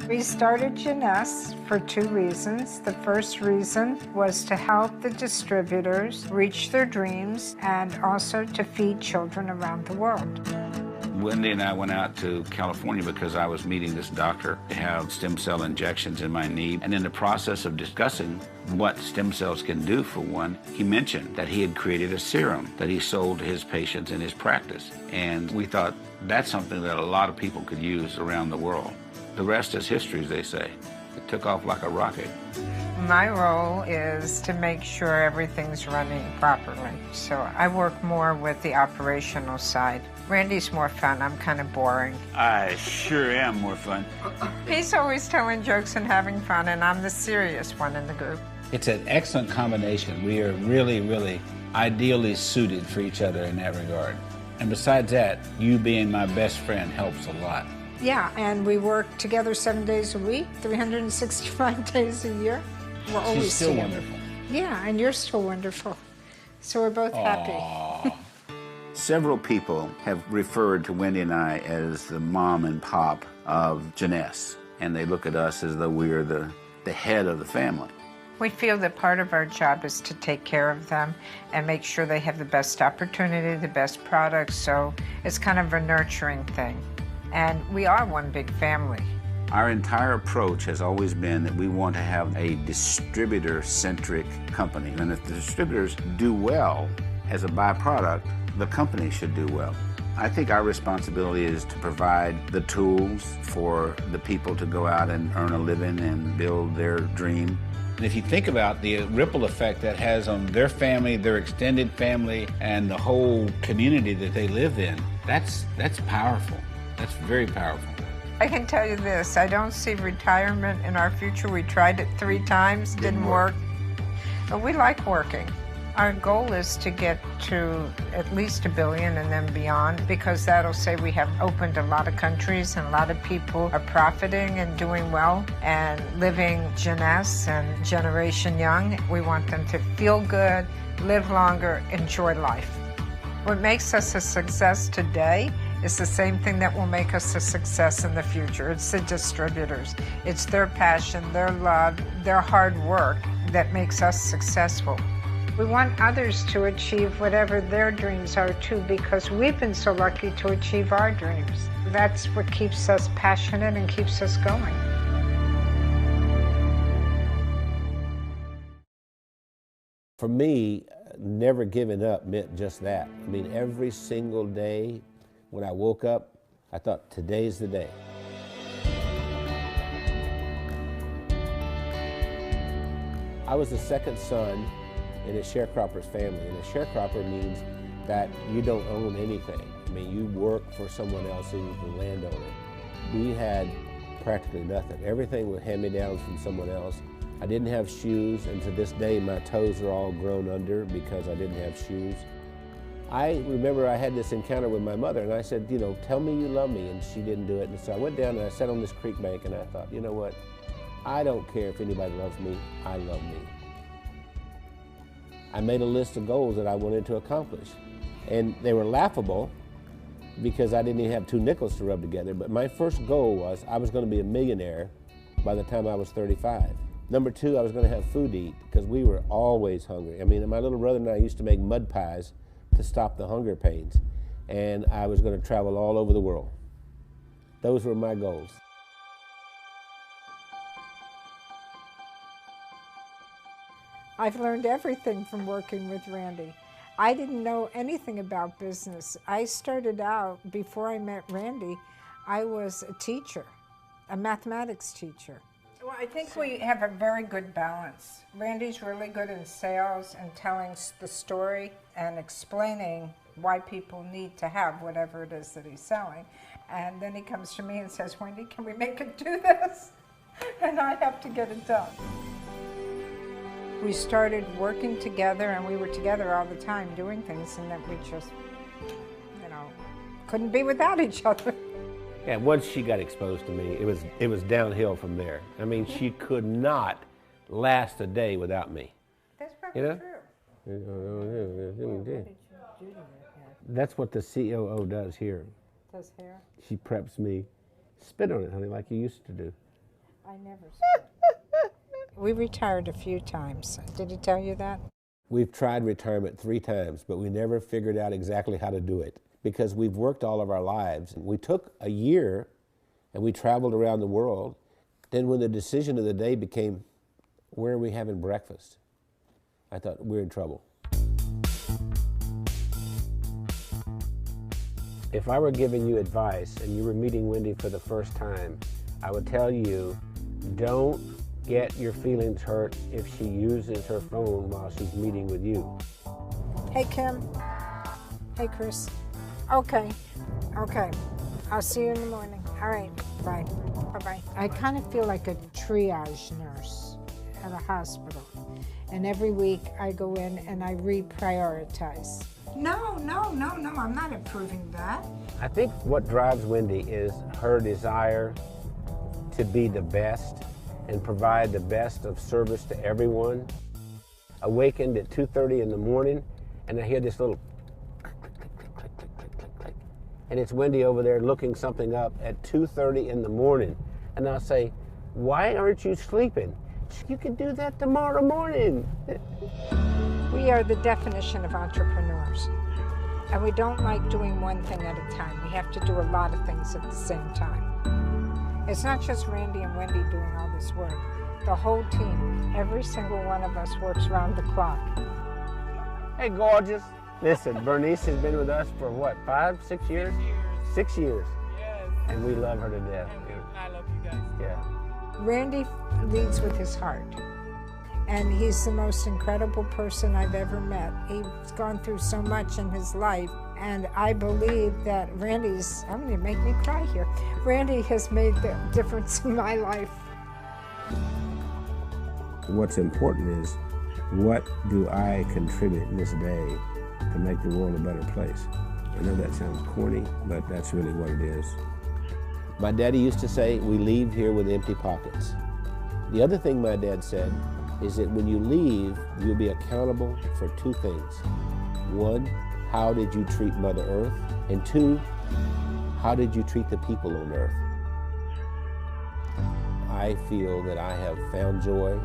We started Jeunesse for two reasons. The first reason was to help the distributors reach their dreams and also to feed children around the world. Wendy and I went out to California because I was meeting this doctor to have stem cell injections in my knee. And in the process of discussing what stem cells can do for one, he mentioned that he had created a serum that he sold to his patients in his practice. And we thought that's something that a lot of people could use around the world. The rest is history, as they say. It took off like a rocket. My role is to make sure everything's running properly. So I work more with the operational side. Randy's more fun. I'm kind of boring. I sure am more fun. He's always telling jokes and having fun, and I'm the serious one in the group. It's an excellent combination. We are really, really ideally suited for each other in that regard. And besides that, you being my best friend helps a lot. Yeah, and we work together 7 days a week, 365 days a year. We're always She's still together. wonderful. Yeah, and you're still wonderful. So we're both happy. Several people have referred to Wendy and I as the mom and pop of Jeunesse, and they look at us as though we're the head of the family. We feel that part of our job is to take care of them and make sure they have the best opportunity, the best products, so it's kind of a nurturing thing. And we are one big family. Our entire approach has always been that we want to have a distributor-centric company. And if the distributors do well as a byproduct, the company should do well. I think our responsibility is to provide the tools for the people to go out and earn a living and build their dream. And if you think about the ripple effect that has on their family, their extended family, and the whole community that they live in, that's powerful. That's very powerful. I can tell you this, I don't see retirement in our future. We tried it 3 times, didn't work. But we like working. Our goal is to get to at least $1 billion and then beyond, because that'll say we have opened a lot of countries and a lot of people are profiting and doing well and living Jeunesse and Generation Young. We want them to feel good, live longer, enjoy life. What makes us a success today is the same thing that will make us a success in the future. It's the distributors. It's their passion, their love, their hard work that makes us successful. We want others to achieve whatever their dreams are too, because we've been so lucky to achieve our dreams. That's what keeps us passionate and keeps us going. For me, never giving up meant just that. I mean, every single day when I woke up, I thought, today's the day. I was the second son in a sharecropper's family, and a sharecropper means that you don't own anything. I mean, you work for someone else who's the landowner. We had practically nothing. Everything was hand-me-downs from someone else. I didn't have shoes, and to this day my toes are all grown under because I didn't have shoes. I remember I had this encounter with my mother, and I said, you know, tell me you love me, and she didn't do it. And so I went down and I sat on this creek bank, and I thought, you know what? I don't care if anybody loves me, I love me. I made a list of goals that I wanted to accomplish, and they were laughable because I didn't even have 2 nickels to rub together, but my first goal was I was going to be a millionaire by the time I was 35. Number 2, I was going to have food to eat because we were always hungry. I mean, my little brother and I used to make mud pies to stop the hunger pains, and I was going to travel all over the world. Those were my goals. I've learned everything from working with Randy. I didn't know anything about business. I started out, before I met Randy, I was a teacher, a mathematics teacher. Well, I think we have a very good balance. Randy's really good in sales and telling the story and explaining why people need to have whatever it is that he's selling. And then he comes to me and says, Wendy, can we make it do this? And I have to get it done. We started working together, and we were together all the time doing things, and then we just, you know, couldn't be without each other. Yeah, once she got exposed to me, it was downhill from there. I mean, she could not last a day without me. That's probably You know? true. That's what the COO does here. Does hair? She preps me. Spit on it, honey, like you used to do. I never said We retired a few times. Did he tell you that? We've tried retirement 3 times, but we never figured out exactly how to do it because we've worked all of our lives. We took a year and we traveled around the world. Then when the decision of the day became, where are we having breakfast? I thought, we're in trouble. If I were giving you advice and you were meeting Wendy for the first time, I would tell you, don't get your feelings hurt if she uses her phone while she's meeting with you. Hey, Kim. Hey, Chris. Okay. I'll see you in the morning. All right. Bye. Bye-bye. I kind of feel like a triage nurse at a hospital. And every week I go in and I reprioritize. No, I'm not approving that. I think what drives Wendy is her desire to be the best and provide the best of service to everyone. Awakened at 2:30 in the morning, and I hear this little click, click, click, click, click, click, click, click. And it's Wendy over there looking something up at 2:30 in the morning. And I'll say, why aren't you sleeping? You can do that tomorrow morning. We are the definition of entrepreneurs. And we don't like doing one thing at a time. We have to do a lot of things at the same time. It's not just Randy and Wendy doing all this work. The whole team, every single one of us works round the clock. Hey, gorgeous. Listen, Bernice has been with us for what, 5, 6 years? 6 years. Yes. And we love her to death. I love you guys. Yeah. Randy leads with his heart. And he's the most incredible person I've ever met. He's gone through so much in his life. And I believe that Randy's, I'm going to make me cry here. Randy has made the difference in my life. What's important is, what do I contribute this day to make the world a better place? I know that sounds corny, but that's really what it is. My daddy used to say, we leave here with empty pockets. The other thing my dad said is that when you leave, you'll be accountable for 2 things. 1, how did you treat Mother Earth? And 2, how did you treat the people on Earth? I feel that I have found joy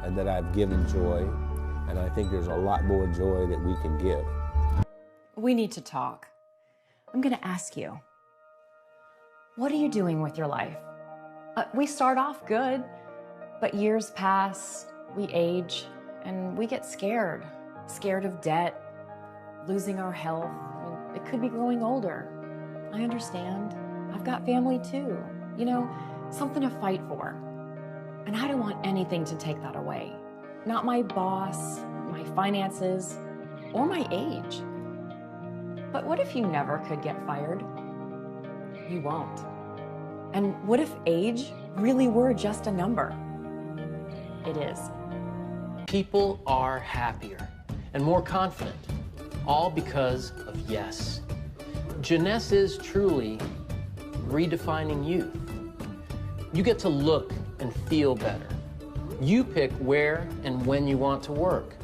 and that I've given joy, and I think there's a lot more joy that we can give. We need to talk. I'm going to ask you, what are you doing with your life? We start off good, but years pass, we age, and we get scared. Scared of debt, losing our health. It could be growing older. I understand. I've got family too. You know, something to fight for. And I don't want anything to take that away. Not my boss, my finances, or my age. But what if you never could get fired? You won't. And what if age really were just a number? It is. People are happier and more confident, all because of Yes. Jeunesse is truly redefining youth. You get to look and feel better. You pick where and when you want to work.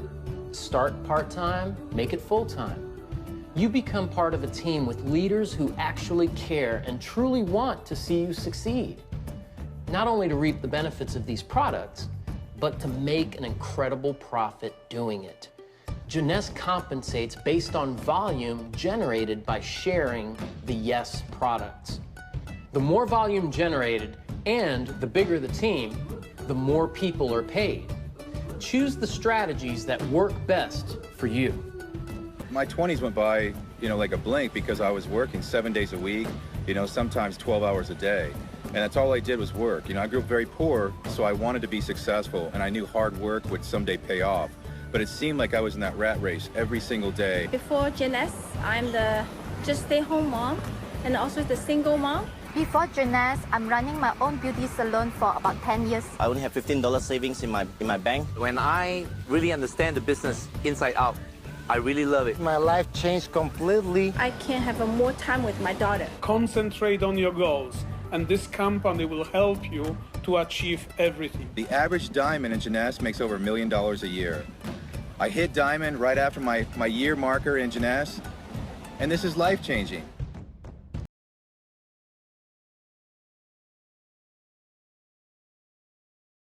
Start part-time, make it full-time. You become part of a team with leaders who actually care and truly want to see you succeed. Not only to reap the benefits of these products, but to make an incredible profit doing it. Jeunesse compensates based on volume generated by sharing the Yes products. The more volume generated and the bigger the team, the more people are paid. Choose the strategies that work best for you. My 20s went by, like a blink because I was working 7 days a week, sometimes 12 hours a day. And that's all I did was work. I grew up very poor, so I wanted to be successful, and I knew hard work would someday pay off. But it seemed like I was in that rat race every single day. Before Jeunesse, I'm the just stay-home mom and also the single mom. Before Jeunesse, I'm running my own beauty salon for about 10 years. I only have $15 savings in my bank. When I really understand the business inside out, I really love it. My life changed completely. I can have more time with my daughter. Concentrate on your goals, and this company will help you to achieve everything. The average diamond in Jeunesse makes over $1 million a year. I hit diamond right after my year marker in Jeunesse, and this is life-changing.